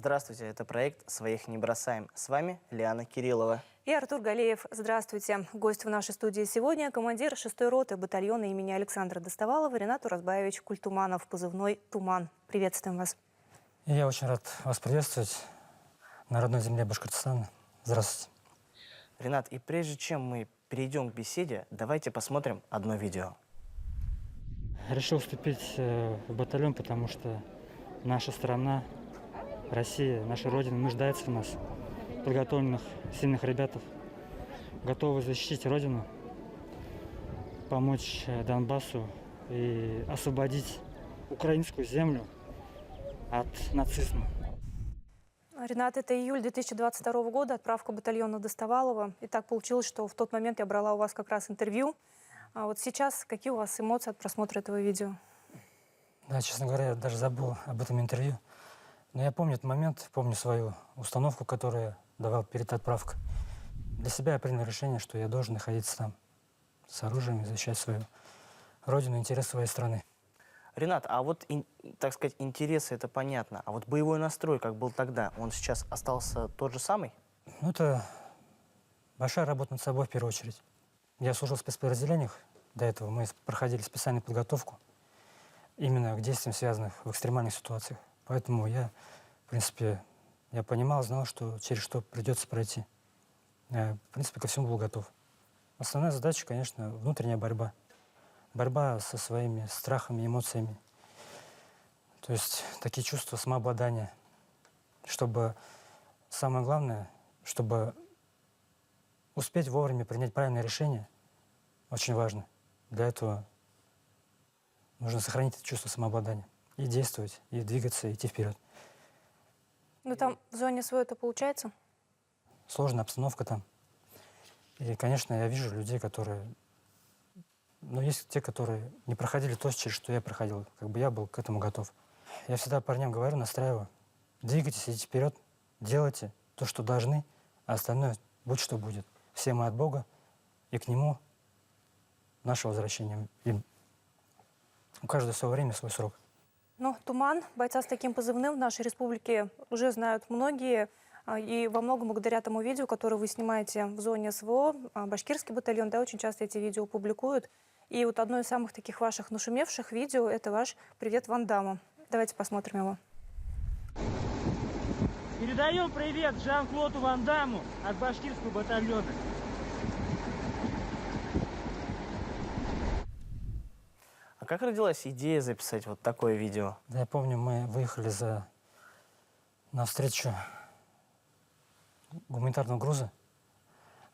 Здравствуйте, это проект «Своих не бросаем». С вами Лиана Кириллова. И Артур Галеев. Здравствуйте. Гость в нашей студии сегодня – командир 6-й роты батальона имени Александра Достовалова Ренат Уразбаевич Культуманов, позывной «Туман». Приветствуем вас. Я очень рад вас приветствовать на родной земле Башкортостана. Здравствуйте. Ренат, и прежде чем мы перейдем к беседе, давайте посмотрим одно видео. Решил вступить в батальон, потому что наша страна, Россия, наша Родина нуждается в нас, подготовленных, сильных ребятов, готовы защитить Родину, помочь Донбассу и освободить украинскую землю от нацизма. Ренат, это июль 2022 года, отправка батальона Достовалова. И так получилось, что в тот момент я брала у вас как раз интервью. А вот сейчас какие у вас эмоции от просмотра этого видео? Да, честно говоря, я даже забыл об этом интервью. Но я помню этот момент, помню свою установку, которую я давал перед отправкой. Для себя я принял решение, что я должен находиться там с оружием и защищать свою родину, интересы своей страны. Ренат, а вот, так сказать, интересы, это понятно. А вот боевой настрой, как был тогда, он сейчас остался тот же самый? Ну, это большая работа над собой в первую очередь. Я служил в спецподразделениях. До этого мы проходили специальную подготовку именно к действиям, связанным в экстремальных ситуациях. Поэтому я, в принципе, я понимал, знал, что через что придется пройти. Я, в принципе, ко всему был готов. Основная задача, конечно, внутренняя борьба. Борьба со своими страхами, эмоциями. То есть такие чувства самообладания. Чтобы, самое главное, чтобы успеть вовремя принять правильное решение, очень важно. Для этого нужно сохранить это чувство самообладания. И действовать, и двигаться, и идти вперед. Ну там в зоне СВО это получается? Сложная обстановка там. И, конечно, я вижу людей, которые... Но есть те, которые не проходили то, через что я проходил. Как бы я был к этому готов. Я всегда парням говорю, настраиваю. Двигайтесь, идите вперед, делайте то, что должны, а остальное будь что будет. Все мы от Бога, и к Нему наше возвращение. И у каждого свое время, свой срок. Ну, «Туман», бойца с таким позывным в нашей республике уже знают многие. И во многом благодаря тому видео, которое вы снимаете в зоне СВО, башкирский батальон, да, очень часто эти видео публикуют. И вот одно из самых таких ваших нашумевших видео – это ваш «Привет Ван Дамму». Давайте посмотрим его. Передаем привет Жан-Клоду Ван Дамму от башкирского батальона. А как родилась идея записать вот такое видео? Да, я помню, мы выехали на встречу гуманитарного груза.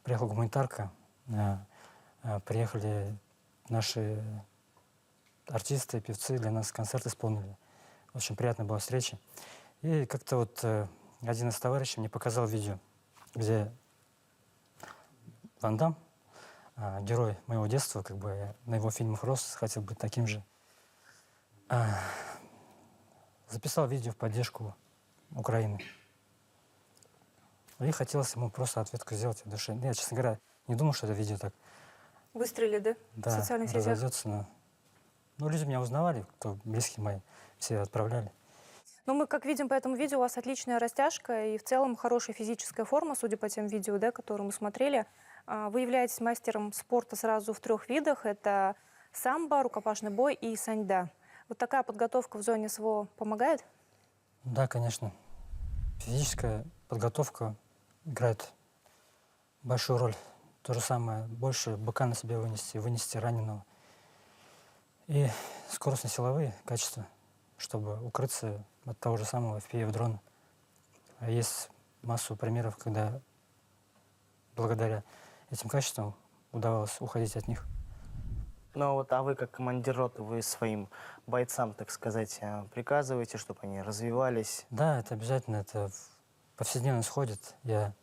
Приехала гуманитарка, приехали наши артисты, певцы, для нас концерт исполнили. Очень приятная была встреча. И как-то вот один из товарищей мне показал видео, где Ван Дамм, герой моего детства, как бы я на его фильмах рос, хотел быть таким же. Записал видео в поддержку Украины. И хотелось ему просто ответку сделать в душе. Я, честно говоря, не думал, что это видео так... Выстрелили, да? Да, в социальных сетях? разойдется, но... Ну, люди меня узнавали, кто близкие мои, все отправляли. Ну, мы, как видим по этому видео, у вас отличная растяжка и в целом хорошая физическая форма, судя по тем видео, да, которые мы смотрели. Вы являетесь мастером спорта сразу в 3 видах. Это самбо, рукопашный бой и саньда. Вот такая подготовка в зоне СВО помогает? Да, конечно. Физическая подготовка играет большую роль. То же самое, больше быка на себе вынести раненого. И скоростно-силовые качества, чтобы укрыться от того же самого FPV-дрона. А есть массу примеров, когда благодаря этим качествам удавалось уходить от них. Ну вот, а вы как командир роты, вы своим бойцам, так сказать, приказываете, чтобы они развивались? Да, это обязательно, это повседневно исходит. Я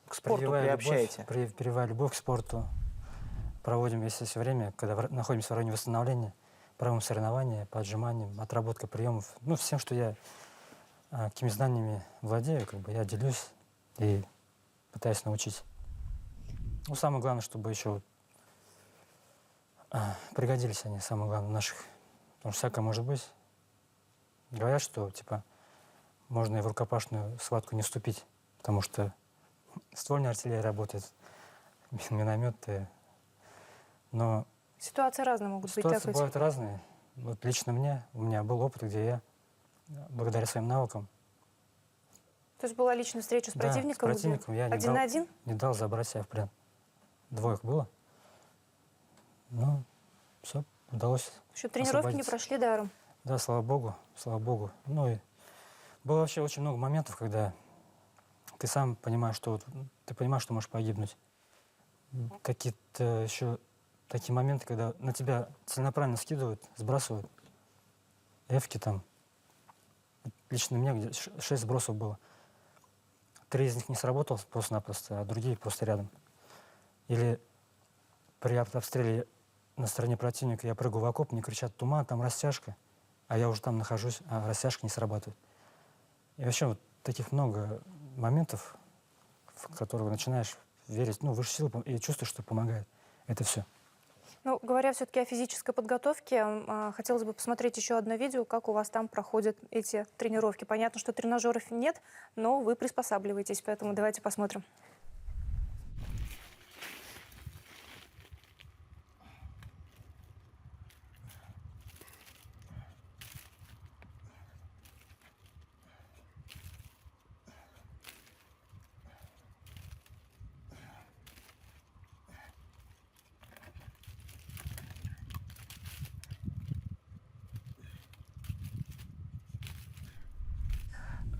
К спорту приобщаете? Прививаю любовь к спорту. Проводим, если есть время, когда находимся в районе восстановления, проводим соревнования по отжиманиям, отработка приемов. Ну, всем, что я какими знаниями владею, как бы я делюсь и пытаюсь научить. Ну, самое главное, чтобы еще пригодились они, самое главное, наших. Потому что всякое может быть. Говорят, что, типа, можно и в рукопашную схватку не вступить, потому что ствольная артиллерия работает, минометы. Но Ситуации разные могут быть, ситуации так ведь? бывают разные. Вот лично у меня был опыт, где я, благодаря своим навыкам, То есть была личная встреча с да, противником? с противником я один на один? не дал забрать себя в плен. 2 было. Ну, все, удалось Еще тренировки не освободиться. прошли даром. Да, слава богу, слава богу. Ну и было вообще очень много моментов, когда ты сам понимаешь, что ты понимаешь, что можешь погибнуть. Какие-то еще такие моменты, когда на тебя целенаправленно скидывают, сбрасывают. Эвки там. Лично у меня где 6 сбросов было. 3 из них не сработало просто-напросто, а другие просто рядом. Или при обстреле на стороне противника я прыгаю в окоп, мне кричат: туман, там растяжка, а я уже там нахожусь, а растяжка не срабатывает. И вообще вот таких много моментов, в которые начинаешь верить, ну, выше силы, и чувствуешь, что помогает. Это все. Ну, говоря все-таки о физической подготовке, хотелось бы посмотреть еще одно видео, как у вас там проходят эти тренировки. Понятно, что тренажеров нет, но вы приспосабливаетесь, поэтому давайте посмотрим.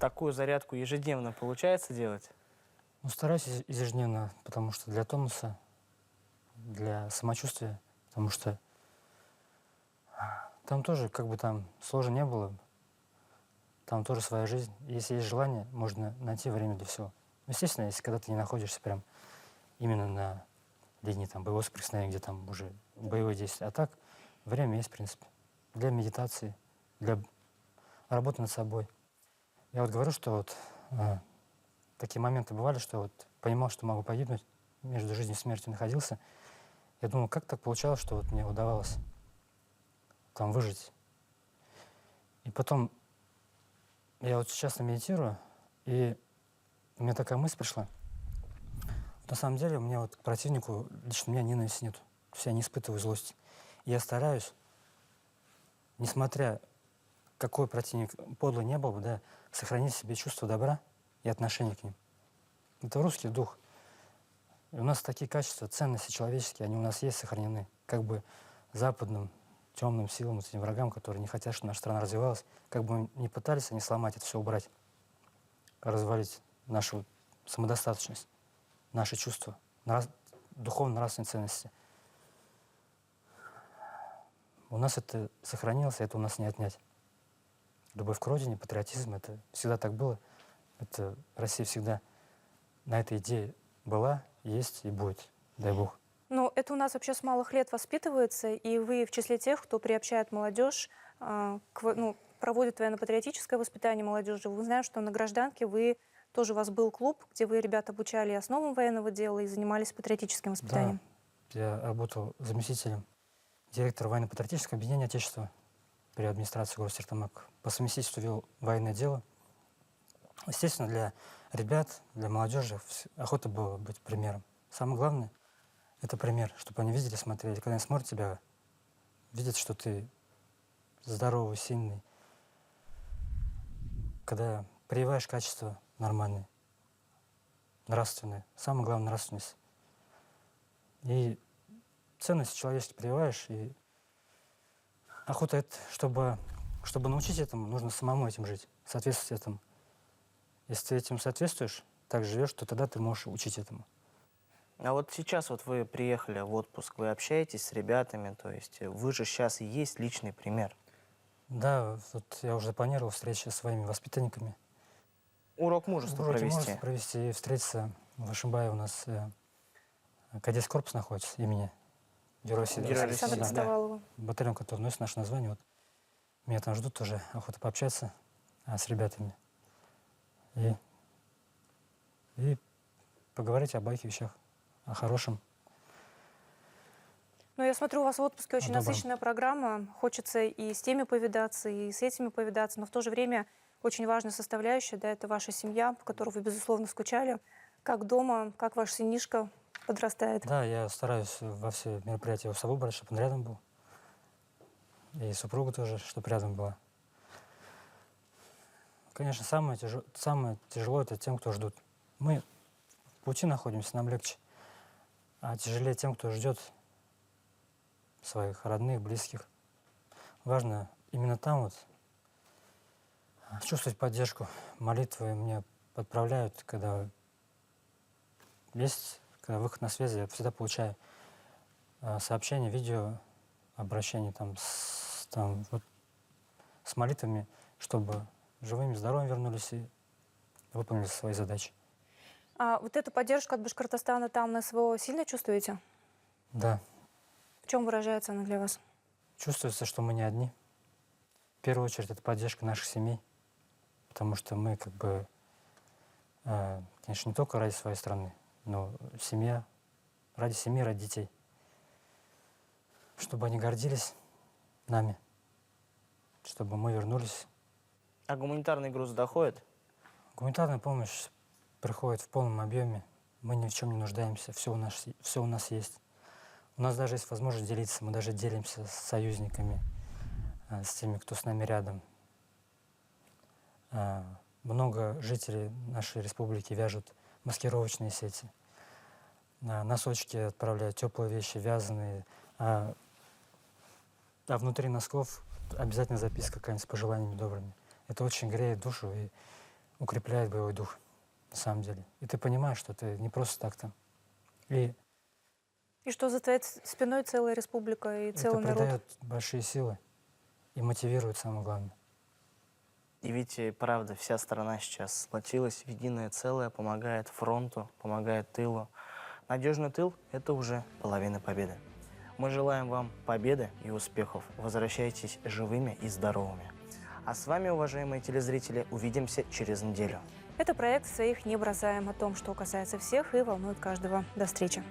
Такую зарядку ежедневно получается делать? Ну, стараюсь ежедневно, потому что для тонуса, для самочувствия, потому что там тоже, как бы там сложно не было, там тоже своя жизнь. Если есть желание, можно найти время для всего. Ну, естественно, если когда ты не находишься прям именно на линии там, боевого соприкосновения, где там уже боевые действия. А так время есть, в принципе, для медитации, для работы над собой. Я вот говорю, что вот такие моменты бывали, что вот понимал, что могу погибнуть, между жизнью и смертью находился. Я думал, как так получалось, что вот мне удавалось там выжить. И потом я вот сейчас медитирую, и у меня такая мысль пришла. На самом деле у меня вот к противнику лично у меня ненависти нет. То есть я не испытываю злости. И я стараюсь, несмотря какой противник подлый не был бы, да, сохранить в себе чувство добра и отношение к ним. Это русский дух. И у нас такие качества, ценности человеческие, они у нас есть сохранены. Как бы западным темным силам, этим врагам, которые не хотят, чтобы наша страна развивалась, как бы мы ни пытались они сломать это все, убрать, развалить нашу самодостаточность, наши чувства, духовно-нравственные ценности. У нас это сохранилось, и это у нас не отнять. Любовь к родине, патриотизм, это всегда так было. Это Россия всегда на этой идее была, есть и будет, дай бог. Ну, это у нас вообще с малых лет воспитывается, и вы в числе тех, кто приобщает молодежь, проводит военно-патриотическое воспитание молодежи. Вы знаете, что на гражданке тоже у вас был клуб, где вы ребят обучали основам военного дела и занимались патриотическим воспитанием. Да, я работал заместителем директора военно-патриотического объединения Отечества при администрации города Стерлитамак. По совместительству вел военное дело. Естественно, для ребят, для молодежи охота было быть примером. Самое главное — это пример, чтобы они видели, смотрели. Когда они смотрят тебя, видят, что ты здоровый, сильный. Когда прививаешь качества нормальные, нравственные. Самое главное — нравственность. И ценности человеческие прививаешь. И охота — это, чтобы научить этому, нужно самому этим жить, соответствовать этому. Если ты этим соответствуешь, так живешь, то тогда ты можешь учить этому. А вот сейчас вот вы приехали в отпуск, вы общаетесь с ребятами, то есть вы же сейчас и есть личный пример. Да, вот я уже запланировал встречи с своими воспитанниками. Урок мужества Уроки провести. мужества провести и встретиться в Ишимбае. У нас кадетский корпус находится имени Героя Героя Александра Да. Достовалова. Батальон, который носит наше название. Вот. Меня там ждут тоже, охота пообщаться с ребятами. И поговорить о байке вещах, о хорошем. Ну, я смотрю, у вас в отпуске очень Добрым. насыщенная программа. Хочется и с теми повидаться, и с этими повидаться, но в то же время очень важная составляющая, да, это ваша семья, по которой вы, безусловно, скучали. Как дома, как ваш сынишка подрастает? Да, я стараюсь во все мероприятия его с собой брать, чтобы он рядом был. И супруга тоже, чтобы рядом была. Конечно, самое тяжело это тем, кто ждут. Мы в пути находимся, нам легче. А тяжелее тем, кто ждет своих родных, близких. Важно именно там вот чувствовать поддержку. Молитвы мне подправляют, когда выход на связь, я всегда получаю сообщения, видео, обращения с молитвами, чтобы живыми, здоровыми вернулись и выполнили свои задачи. А вот эту поддержку от Башкортостана там на СВО сильно чувствуете? Да, В чем выражается она для вас? чувствуется, что мы не одни. В первую очередь это поддержка наших семей, потому что мы конечно, не только ради своей страны, но ради семьи, ради детей. Чтобы они гордились нами, чтобы мы вернулись. А гуманитарный груз доходит? Гуманитарная помощь приходит в полном объеме. Мы ни в чем не нуждаемся, все у нас есть. У нас даже есть возможность делиться, мы даже делимся с союзниками, с теми, кто с нами рядом. Много жителей нашей республики вяжут маскировочные сети. Носочки отправляют, теплые вещи, вязаные. А внутри носков обязательно записка какая-нибудь с пожеланиями добрыми. Это очень греет душу и укрепляет боевой дух, на самом деле. И ты понимаешь, что ты не просто так там. И что за твоей спиной целая республика и целый это народ? придает большие силы и мотивирует, самое главное. И ведь, правда, вся страна сейчас сплотилась в единое целое, помогает фронту, помогает тылу. Надежный тыл – это уже половина победы. Мы желаем вам победы и успехов. Возвращайтесь живыми и здоровыми. А с вами, уважаемые телезрители, увидимся через неделю. Это проект «Своих не бросаем», о том, что касается всех и волнует каждого. До встречи.